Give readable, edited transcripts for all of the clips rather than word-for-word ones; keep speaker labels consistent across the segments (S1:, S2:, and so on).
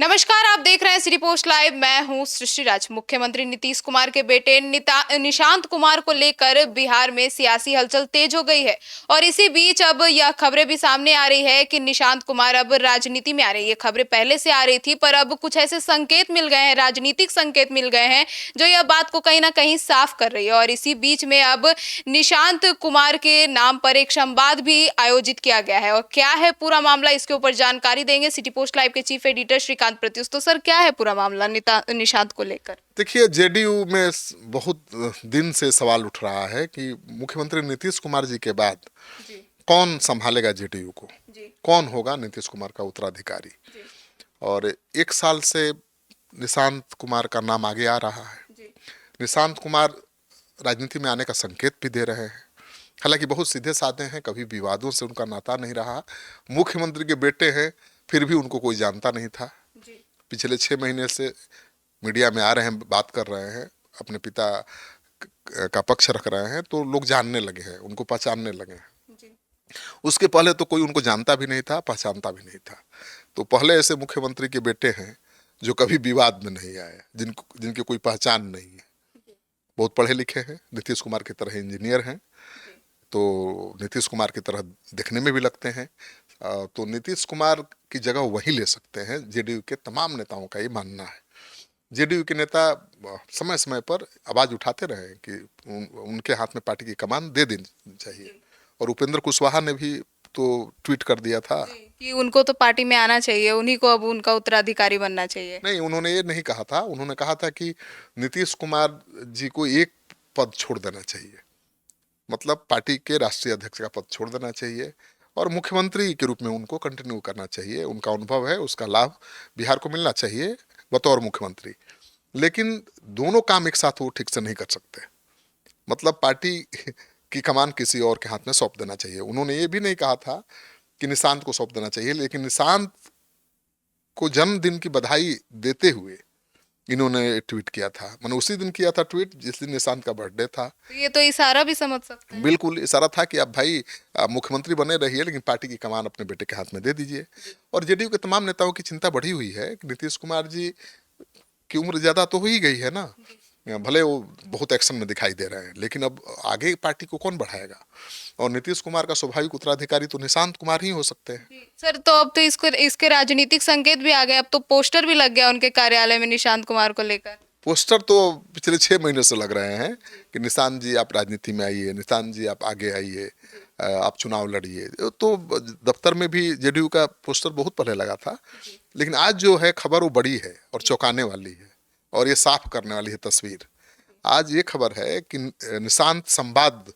S1: नमस्कार, आप देख रहे हैं सिटी पोस्ट लाइव। मैं हूं सृष्टि राज। मुख्यमंत्री नीतीश कुमार के बेटे निशांत कुमार को लेकर बिहार में सियासी हलचल तेज हो गई है और इसी बीच अब यह खबरें भी सामने आ रही है कि निशांत कुमार अब राजनीति में आ रही है। खबरें पहले से आ रही थी, पर अब कुछ ऐसे संकेत मिल गए हैं, राजनीतिक संकेत मिल गए हैं जो यह बात को कहीं ना कहीं साफ कर रही है। और इसी बीच में अब निशांत कुमार के नाम पर एक संवाद भी आयोजित किया गया है। और क्या है पूरा मामला, इसके ऊपर जानकारी देंगे सिटी पोस्ट लाइव के चीफ एडिटर श्रीकांत प्रत्युष। तो सर, क्या है पूरा मामला निशांत को लेकर?
S2: देखिए, जेडीयू में बहुत दिन से सवाल उठ रहा है कि मुख्यमंत्री नीतीश कुमार जी के बाद कौन संभालेगा जेडीयू को, कौन होगा नीतीश कुमार का उत्तराधिकारी। और एक साल से निशांत कुमार का नाम आगे आ रहा है। निशांत कुमार राजनीति में आने का संकेत भी दे रहे हैं। हालांकि बहुत सीधे साधे हैं, कभी विवादों से उनका नाता नहीं रहा। मुख्यमंत्री के बेटे हैं, फिर भी उनको कोई जानता नहीं था। पिछले 6 महीने से मीडिया में आ रहे हैं, बात कर रहे हैं, अपने पिता का पक्ष रख रहे हैं, तो लोग जानने लगे हैं, उनको पहचानने लगे हैं। उसके पहले तो कोई उनको जानता भी नहीं था, पहचानता भी नहीं था। तो पहले ऐसे मुख्यमंत्री के बेटे हैं जो कभी विवाद में नहीं आए, जिनकी कोई पहचान नहीं है। बहुत पढ़े लिखे हैं, नीतीश कुमार की तरह इंजीनियर हैं, तो नीतीश कुमार की तरह दिखने में भी लगते हैं। तो नीतीश कुमार की जगह वही ले सकते हैं, जेडीयू के तमाम नेताओं का ये मानना है। जेडीयू के नेता समय समय पर आवाज उठाते रहे कि उनके हाथ में पार्टी की कमान दे देनी चाहिए। और उपेंद्र कुशवाहा ने भी तो ट्वीट कर दिया था
S1: कि उनको तो पार्टी में आना चाहिए, उन्हीं को अब उनका उत्तराधिकारी बनना चाहिए।
S2: नहीं, उन्होंने ये नहीं कहा था। उन्होंने कहा था कि नीतीश कुमार जी को एक पद छोड़ देना चाहिए, मतलब पार्टी के राष्ट्रीय अध्यक्ष का पद छोड़ देना चाहिए और मुख्यमंत्री के रूप में उनको कंटिन्यू करना चाहिए। उनका अनुभव है, उसका लाभ बिहार को मिलना चाहिए बतौर मुख्यमंत्री। लेकिन दोनों काम एक साथ वो ठीक से नहीं कर सकते, मतलब पार्टी की कमान किसी और के हाथ में सौंप देना चाहिए। उन्होंने ये भी नहीं कहा था कि निशांत को सौंप देना चाहिए, लेकिन निशांत को जन्मदिन की बधाई देते हुए इन्होंने ट्वीट किया था। मैंने उसी दिन किया था ट्वीट जिस दिन निशांत का बर्थडे था।
S1: तो ये तो इशारा भी समझ सकते हैं।
S2: बिल्कुल इशारा था कि अब भाई मुख्यमंत्री बने रहिए, लेकिन पार्टी की कमान अपने बेटे के हाथ में दे दीजिए। और जेडीयू के तमाम नेताओं की चिंता बढ़ी हुई है कि नीतीश कुमार जी की उम्र ज्यादा तो हो ही गई है ना, भले वो बहुत एक्शन में दिखाई दे रहे हैं, लेकिन अब आगे पार्टी को कौन बढ़ाएगा। और नीतीश कुमार का स्वाभाविक उत्तराधिकारी तो निशांत कुमार ही हो सकते हैं।
S1: सर, तो अब तो इसके राजनीतिक संकेत भी आ गए। अब तो पोस्टर भी लग गया उनके कार्यालय में निशांत कुमार को लेकर।
S2: पोस्टर तो पिछले 6 महीने से लग रहे हैं कि निशांत जी आप राजनीति में आइए, निशांत जी आप आगे आइए, आप चुनाव लड़िए। तो दफ्तर में भी जेडीयू का पोस्टर बहुत पहले लगा था, लेकिन आज जो है खबर वो बड़ी है और चौंकाने वाली है और ये साफ करने वाली है तस्वीर। आज ये खबर है कि निशांत संवाद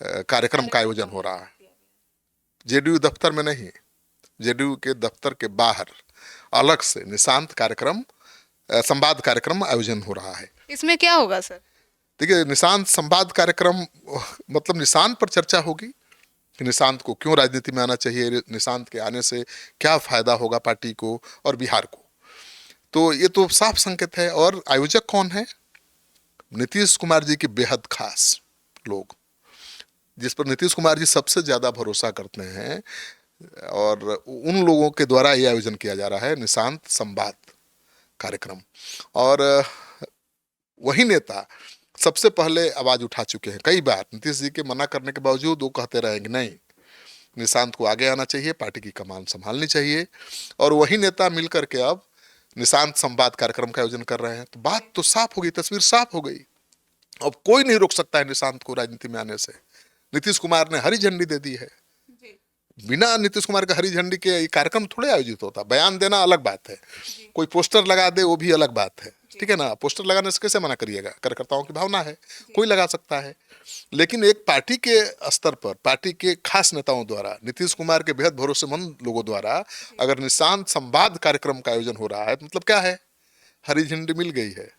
S2: कार्यक्रम का आयोजन हो रहा है, जेडीयू दफ्तर में नहीं, जेडीयू के दफ्तर के बाहर अलग से निशांत कार्यक्रम, संवाद कार्यक्रम आयोजन हो रहा है।
S1: इसमें क्या होगा सर?
S2: देखिए, निशांत संवाद कार्यक्रम मतलब निशांत पर चर्चा होगी कि निशांत को क्यों राजनीति में आना चाहिए, निशांत के आने से क्या फायदा होगा पार्टी को और बिहार को। तो ये तो साफ संकेत है। और आयोजक कौन है? नीतीश कुमार जी के बेहद खास लोग, जिस पर नीतीश कुमार जी सबसे ज्यादा भरोसा करते हैं, और उन लोगों के द्वारा ये आयोजन किया जा रहा है, निशांत संवाद कार्यक्रम। और वही नेता सबसे पहले आवाज उठा चुके हैं कई बार। नीतीश जी के मना करने के बावजूद वो कहते रहेंगे नहीं, निशांत को आगे आना चाहिए, पार्टी की कमान संभालनी चाहिए। और वही नेता मिलकर के अब निशांत संवाद कार्यक्रम का आयोजन कर रहे हैं। तो बात तो साफ हो गई, तस्वीर साफ हो गई। अब कोई नहीं रोक सकता है निशांत को राजनीति में आने से। नीतीश कुमार ने हरी झंडी दे दी है। बिना नीतीश कुमार का हरी झंडी के कार्यक्रम थोड़े आयोजित होता। बयान देना अलग बात है, कोई पोस्टर लगा दे वो भी अलग बात है, ठीक है ना। पोस्टर लगाने से कैसे मना करिएगा, कार्यकर्ताओं की भावना है, कोई लगा सकता है। लेकिन एक पार्टी के स्तर पर, पार्टी के खास नेताओं द्वारा, नीतीश कुमार के बेहद भरोसेमंद लोगों द्वारा अगर निशांत संवाद कार्यक्रम का आयोजन हो रहा है, तो मतलब क्या है, हरी झंडी मिल गई है,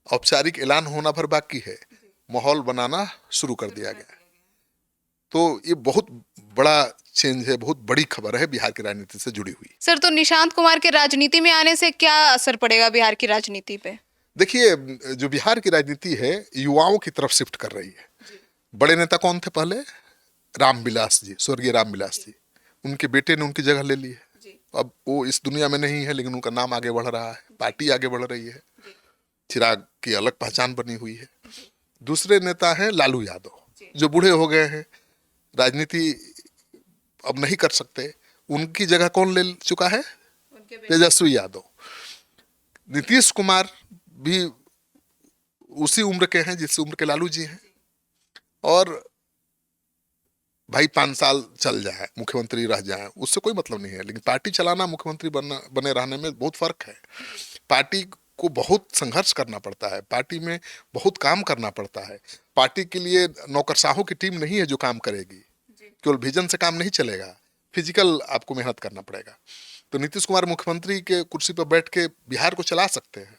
S2: औपचारिक ऐलान होना भर बाकी है, माहौल बनाना शुरू कर दिया गया। तो ये बहुत बड़ा चेंज है, बहुत बड़ी खबर है बिहार की राजनीति से जुड़ी हुई।
S1: सर, तो निशांत कुमार के राजनीति में आने से क्या असर पड़ेगा बिहार की राजनीति पे?
S2: देखिए, जो बिहार की राजनीति है युवाओं की तरफ शिफ्ट कर रही है। बड़े नेता कौन थे पहले? रामविलास जी, स्वर्गीय रामविलास जी, उनके बेटे ने उनकी जगह ले ली है अब वो इस दुनिया में नहीं है, लेकिन उनका नाम आगे बढ़ रहा है, पार्टी आगे बढ़ रही है, चिराग की अलग पहचान बनी हुई है। दूसरे नेता हैं लालू यादव, जो बूढ़े हो गए हैं, राजनीति अब नहीं कर सकते। उनकी जगह कौन ले चुका है? तेजस्वी यादव। नीतीश कुमार भी उसी उम्र के हैं जिस उम्र के लालू जी हैं, और भाई 5 साल चल जाए, मुख्यमंत्री रह जाए, उससे कोई मतलब नहीं है, लेकिन पार्टी चलाना, मुख्यमंत्री बने रहने में बहुत फर्क है। पार्टी को बहुत संघर्ष करना पड़ता है, पार्टी में बहुत काम करना पड़ता है। पार्टी के लिए नौकरशाहों की टीम नहीं है जो काम करेगी, केवल विजन से काम नहीं चलेगा, फिजिकल आपको मेहनत करना पड़ेगा। तो नीतीश कुमार मुख्यमंत्री के कुर्सी पर बैठ के बिहार को चला सकते हैं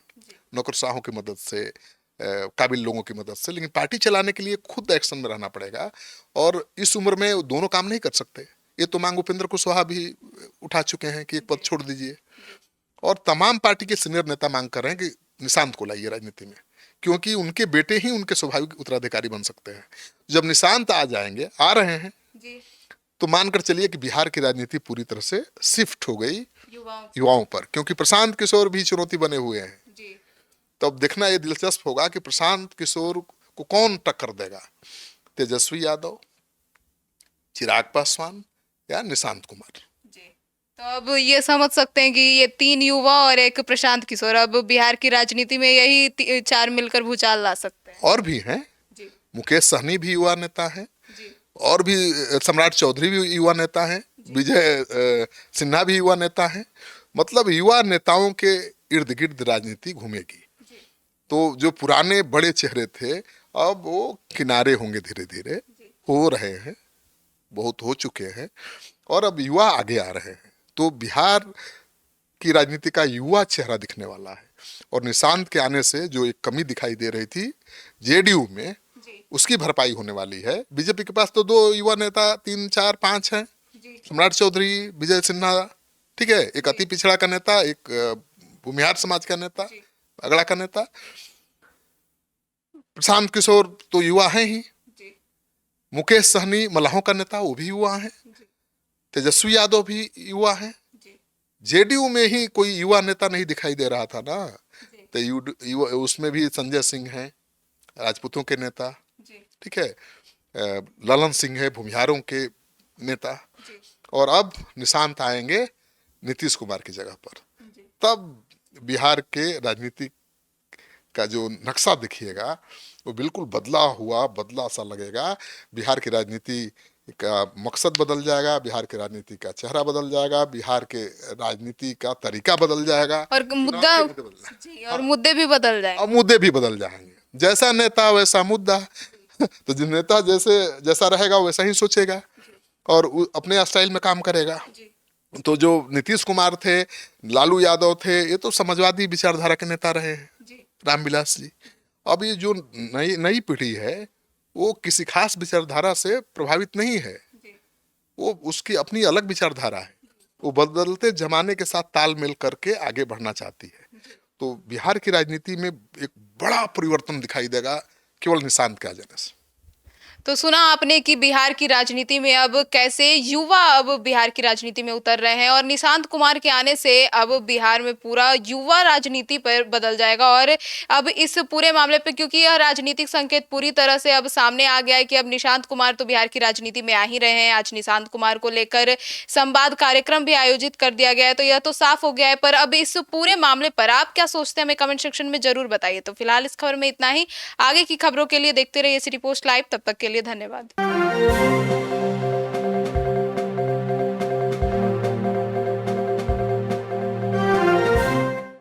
S2: नौकरशाहों की मदद से, काबिल लोगों की मदद से, लेकिन पार्टी चलाने के लिए खुद एक्शन में रहना पड़ेगा, और इस उम्र में दोनों काम नहीं कर सकते। ये तो मांग उपेंद्र कुशवाहा भी उठा चुके हैं कि एक पद छोड़ दीजिए, और तमाम पार्टी के सीनियर नेता मांग कर रहे हैं कि निशांत को लाइए राजनीति में, क्योंकि उनके बेटे ही उनके स्वाभाविक उत्तराधिकारी बन सकते हैं। जब निशांत आ जाएंगे, आ रहे हैं, तो मानकर चलिए कि बिहार की राजनीति पूरी तरह से शिफ्ट हो गई युवाओं पर, क्योंकि प्रशांत किशोर भी चुनौती बने हुए हैं। तो अब देखना ये दिलचस्प होगा कि प्रशांत किशोर को कौन टक्कर देगा, तेजस्वी यादव, चिराग पासवान या निशांत कुमार।
S1: तो अब ये समझ सकते हैं कि ये 3 युवा और एक प्रशांत किशोर अब बिहार की राजनीति में यही 4 मिलकर भूचाल ला सकते हैं।
S2: और भी हैं, मुकेश सहनी भी युवा नेता है, और भी सम्राट चौधरी भी युवा नेता हैं, विजय सिन्हा भी युवा नेता हैं। मतलब युवा नेताओं के इर्द गिर्द राजनीति घूमेगी। तो जो पुराने बड़े चेहरे थे, अब वो किनारे होंगे, धीरे धीरे हो रहे हैं, बहुत हो चुके हैं, और अब युवा आगे आ रहे हैं। तो बिहार की राजनीति का युवा चेहरा दिखने वाला है, और निशांत के आने से जो एक कमी दिखाई दे रही थी जेडीयू में, उसकी भरपाई होने वाली है। बीजेपी के पास तो 2 युवा नेता, 3, 4, 5 हैं, सम्राट चौधरी, विजय सिन्हा, ठीक है, एक अति पिछड़ा का नेता, एक भूमिहार समाज का नेता, अगड़ा का नेता। प्रशांत किशोर तो युवा हैं ही, मुकेश सहनी मलाहों का नेता, वो भी युवा हैं, तेजस्वी यादव भी युवा हैं। जेडीयू में ही कोई युवा नेता नहीं दिखाई दे रहा था ना, तो उसमें भी संजय सिंह हैं, राजपूतों के नेता, ठीक है, ललन सिंह है, भूमिहारों के नेता, और अब निशांत आएंगे नीतीश कुमार की जगह पर। तब बिहार के राजनीति का जो नक्शा दिखिएगा वो बिल्कुल बदला सा लगेगा। बिहार की राजनीति का मकसद बदल जाएगा, बिहार की राजनीति का चेहरा बदल जाएगा, बिहार के राजनीति का तरीका बदल जाएगा,
S1: और मुद्दे भी बदल जाएंगे।
S2: अब मुद्दे भी बदल जाएंगे, जैसा नेता वैसा मुद्दा। तो जो नेता जैसा रहेगा वैसा ही सोचेगा और अपने स्टाइल में काम करेगा। तो जो नीतीश कुमार थे, लालू यादव थे, ये तो समाजवादी विचारधारा के नेता रहे हैं, रामविलास जी। अब ये जो नई पीढ़ी है वो किसी खास विचारधारा से प्रभावित नहीं है, वो उसकी अपनी अलग विचारधारा है, वो बदलते जमाने के साथ तालमेल करके आगे बढ़ना चाहती है। तो बिहार की राजनीति में एक बड़ा परिवर्तन दिखाई देगा केवल निशांत के आ जाने से।
S1: तो सुना आपने कि बिहार की राजनीति में अब कैसे युवा अब बिहार की राजनीति में उतर रहे हैं, और निशांत कुमार के आने से अब बिहार में पूरा युवा राजनीति पर बदल जाएगा। और अब इस पूरे मामले पे, क्योंकि यह राजनीतिक संकेत पूरी तरह से अब सामने आ गया है कि अब निशांत कुमार तो बिहार की राजनीति में आ ही रहे हैं। आज निशांत कुमार को लेकर संवाद कार्यक्रम भी आयोजित कर दिया गया है, तो यह तो साफ हो गया है। पर अब इस पूरे मामले पर आप क्या सोचते हैं, हमें कमेंट सेक्शन में जरूर बताइए। तो फिलहाल इस खबर में इतना ही। आगे की खबरों के लिए देखते रहिए सिटी पोस्ट लाइव। तब तक के लिए धन्यवाद।